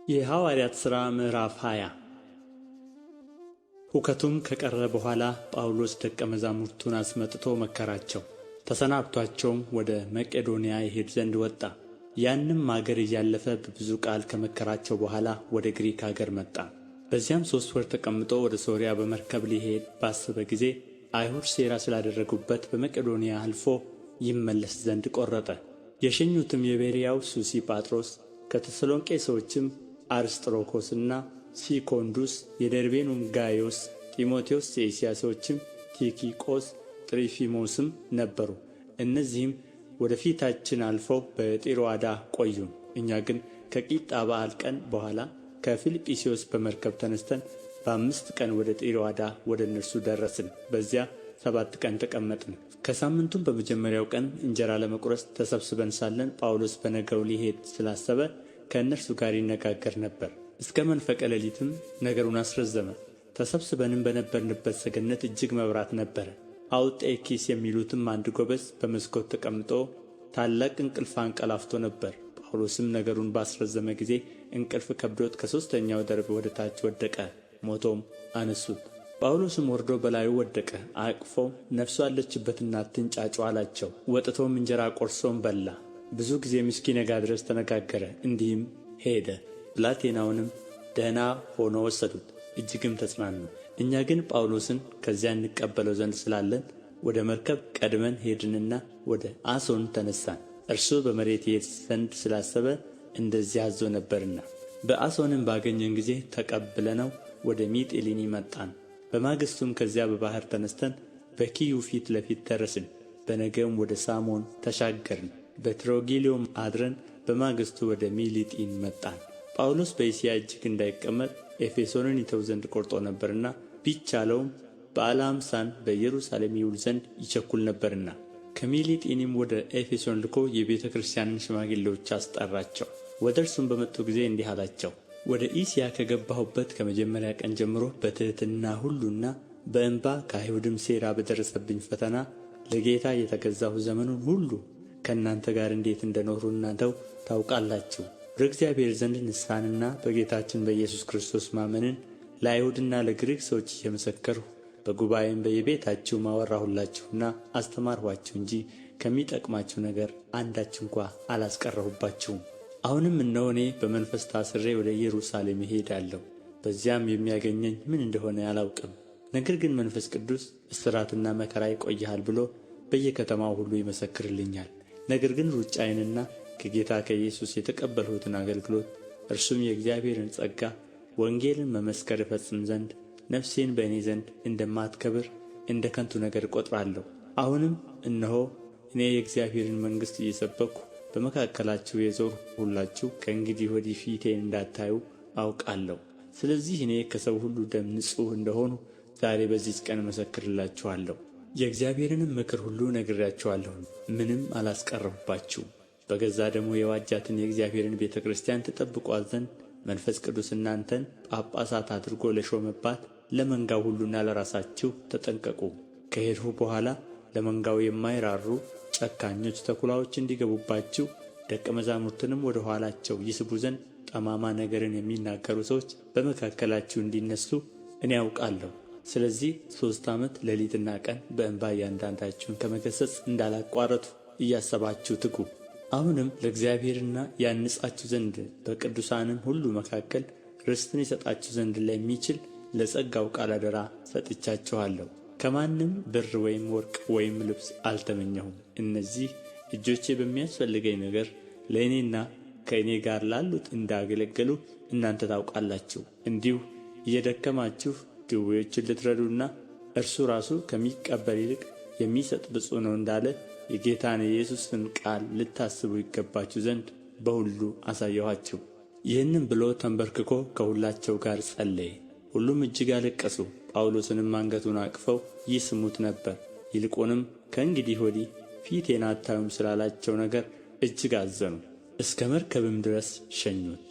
የሐዋርያት ሥራ ምዕራፍ 20 ሁከቱም ከቀረ በኋላ ጳውሎስ ደቀ መዛሙርቱን አስመጥቶ መከራቸው። ተሰናብቶአቸውም ወደ መቄዶንያ ይሄድ ዘንድ ወጣ። ያንም አገር እያለፈ በብዙ ቃል ከመከራቸው በኋላ ወደ ግሪክ አገር መጣ። በዚያም 3 ወር ተቀምጦ ወደ ሶርያ በመርከብ ሊሄድ ባሰበ ጊዜ አይሁድ ሴራ ስላደረጉበት በመቄዶንያ አልፎ ይመለስ ዘንድ ቈረጠ። የሸኙትም የቤርያው ሱሲጳጥሮስ ከተሰሎንቄ ሰዎችም አርስጥሮኮስና ሲኮንዱስ የደርቤኑም ጋይዮስ ጢሞቴዎስ የእስያ ሰዎችም ቲኪቆስ ጥሮፊሞስም ነበሩ። እነዚህም ወደ ፊታችን አልፈው በጢሮአዳ ቆዩን። እኛ ግን ከቂጣ በዓል ቀን በኋላ ከፊልጵስዩስ በመርከብ ተነሥተን በ5 ቀን ወደ ጢሮአዳ ወደ እነርሱ ደረስን። በዚያ 7 ቀን ተቀመጥን። ከሳምንቱም በመጀመሪያው ቀን እንጀራ ለመቁረስ ተሰብስበን ሳለን ጳውሎስ በነገው ሊሄድ ስላሰበ ከእነርሱ ጋር ይነጋገር ነበር። እስከ መንፈቀ ሌሊትም ነገሩን አስረዘመ። ተሰብስበንም በነበርንበት ሰገነት እጅግ መብራት ነበረ። አውጤኪስ የሚሉትም አንድ ጎበዝ በመስኮት ተቀምጦ ታላቅ እንቅልፍ አንቀላፍቶ ነበር። ጳውሎስም ነገሩን ባስረዘመ ጊዜ እንቅልፍ ከብዶት ከሦስተኛው ደርብ ወደ ታች ወደቀ፣ ሞቶም አነሱት። ጳውሎስም ወርዶ በላዩ ወደቀ፣ አቅፎም ነፍሱ አለችበትና አትንጫጩ አላቸው። ወጥቶም እንጀራ ቆርሶም በላ። ብዙ ጊዜም እስኪነጋ ድረስ ተነጋገረ፣ እንዲህም ሄደ። ብላቴናውንም ደህና ሆኖ ወሰዱት፣ እጅግም ተጽናኑ። እኛ ግን ጳውሎስን ከዚያ እንቀበለው ዘንድ ስላለን ወደ መርከብ ቀድመን ሄድንና ወደ አሶን ተነሣን። እርሱ በመሬት ይሄድ ዘንድ ስላሰበ እንደዚህ አዞ ነበርና። በአሶንም ባገኘን ጊዜ ተቀብለነው ወደ ሚጤሊኒ መጣን። በማግስቱም ከዚያ በባሕር ተነሥተን በኪዩ ፊት ለፊት ደረስን። በነገውም ወደ ሳሞን ተሻገርን። በትሮጊሊዮም አድረን በማግስቱ ወደ ሚሊጢን መጣን። ጳውሎስ በእስያ እጅግ እንዳይቀመጥ ኤፌሶንን ይተው ዘንድ ቆርጦ ነበርና ቢቻለውም በዓለ ኀምሳን በኢየሩሳሌም ይውል ዘንድ ይቸኩል ነበርና ከሚሊጢንም ወደ ኤፌሶን ልኮ የቤተ ክርስቲያንን ሽማግሌዎች አስጠራቸው። ወደ እርሱም በመጡ ጊዜ እንዲህ አላቸው፣ ወደ እስያ ከገባሁበት ከመጀመሪያ ቀን ጀምሮ በትሕትና ሁሉና በእንባ ከአይሁድም ሴራ በደረሰብኝ ፈተና ለጌታ የተገዛሁ ዘመኑን ሁሉ ከእናንተ ጋር እንዴት እንደ ኖርሁ እናንተው ታውቃላችሁ። ወደ እግዚአብሔር ዘንድ ንስሐንና በጌታችን በኢየሱስ ክርስቶስ ማመንን ለአይሁድና ለግሪክ ሰዎች እየመሰከርሁ በጉባኤም በየቤታችሁ አወራሁላችሁና አስተማርኋችሁ እንጂ ከሚጠቅማችሁ ነገር አንዳች እንኳ አላስቀረሁባችሁም። አሁንም እነሆ እኔ በመንፈስ ታስሬ ወደ ኢየሩሳሌም እሄዳለሁ። በዚያም የሚያገኘኝ ምን እንደሆነ አላውቅም። ነገር ግን መንፈስ ቅዱስ እስራትና መከራ ይቆይሃል ብሎ በየከተማው ሁሉ ይመሰክርልኛል። ነገር ግን ሩጫዬንና ከጌታ ከኢየሱስ የተቀበልሁትን አገልግሎት እርሱም የእግዚአብሔርን ጸጋ ወንጌልን መመስከር እፈጽም ዘንድ ነፍሴን በእኔ ዘንድ እንደማትከብር እንደ ከንቱ ነገር እቈጥራለሁ። አሁንም እነሆ እኔ የእግዚአብሔርን መንግሥት እየሰበክሁ በመካከላችሁ የዞርሁላችሁ ከእንግዲህ ወዲህ ፊቴን እንዳታዩ አውቃለሁ። ስለዚህ እኔ ከሰው ሁሉ ደም ንጹሕ እንደሆንሁ ዛሬ በዚች ቀን እመሰክርላችኋለሁ። የእግዚአብሔርንም ምክር ሁሉ ነግሬያችኋለሁ፣ ምንም አላስቀረሁባችሁም። በገዛ ደሙ የዋጃትን የእግዚአብሔርን ቤተ ክርስቲያን ትጠብቋት ዘንድ መንፈስ ቅዱስ እናንተን ጳጳሳት አድርጎ ለሾመባት ለመንጋው ሁሉና ለራሳችሁ ተጠንቀቁ። ከሄድሁ በኋላ ለመንጋው የማይራሩ ጨካኞች ተኩላዎች እንዲገቡባችሁ ደቀ መዛሙርትንም ወደ ኋላቸው ይስቡ ዘንድ ጠማማ ነገርን የሚናገሩ ሰዎች በመካከላችሁ እንዲነሡ እኔ አውቃለሁ። ስለዚህ 3 ዓመት ሌሊትና ቀን በእንባ እያንዳንዳችሁን ከመገሠጽ እንዳላቋረጥሁ እያሰባችሁ ትጉ። አሁንም ለእግዚአብሔርና ያንጻችሁ ዘንድ በቅዱሳንም ሁሉ መካከል ርስትን ይሰጣችሁ ዘንድ ለሚችል ለጸጋው ቃል አደራ ሰጥቻችኋለሁ። ከማንም ብር ወይም ወርቅ ወይም ልብስ አልተመኘሁም። እነዚህ እጆቼ በሚያስፈልገኝ ነገር ለእኔና ከእኔ ጋር ላሉት እንዳገለገሉ እናንተ ታውቃላችሁ። እንዲሁ እየደከማችሁ ድውዮችን ልትረዱና እርሱ ራሱ ከሚቀበል ይልቅ የሚሰጥ ብፁዕ ነው እንዳለ የጌታን የኢየሱስን ቃል ልታስቡ ይገባችሁ ዘንድ በሁሉ አሳየኋችሁ። ይህንም ብሎ ተንበርክኮ ከሁላቸው ጋር ጸለየ። ሁሉም እጅግ አለቀሱ። ጳውሎስንም አንገቱን አቅፈው ይስሙት ነበር። ይልቁንም ከእንግዲህ ወዲህ ፊቴን አታዩም ስላላቸው ነገር እጅግ አዘኑ። እስከ መርከብም ድረስ ሸኙት።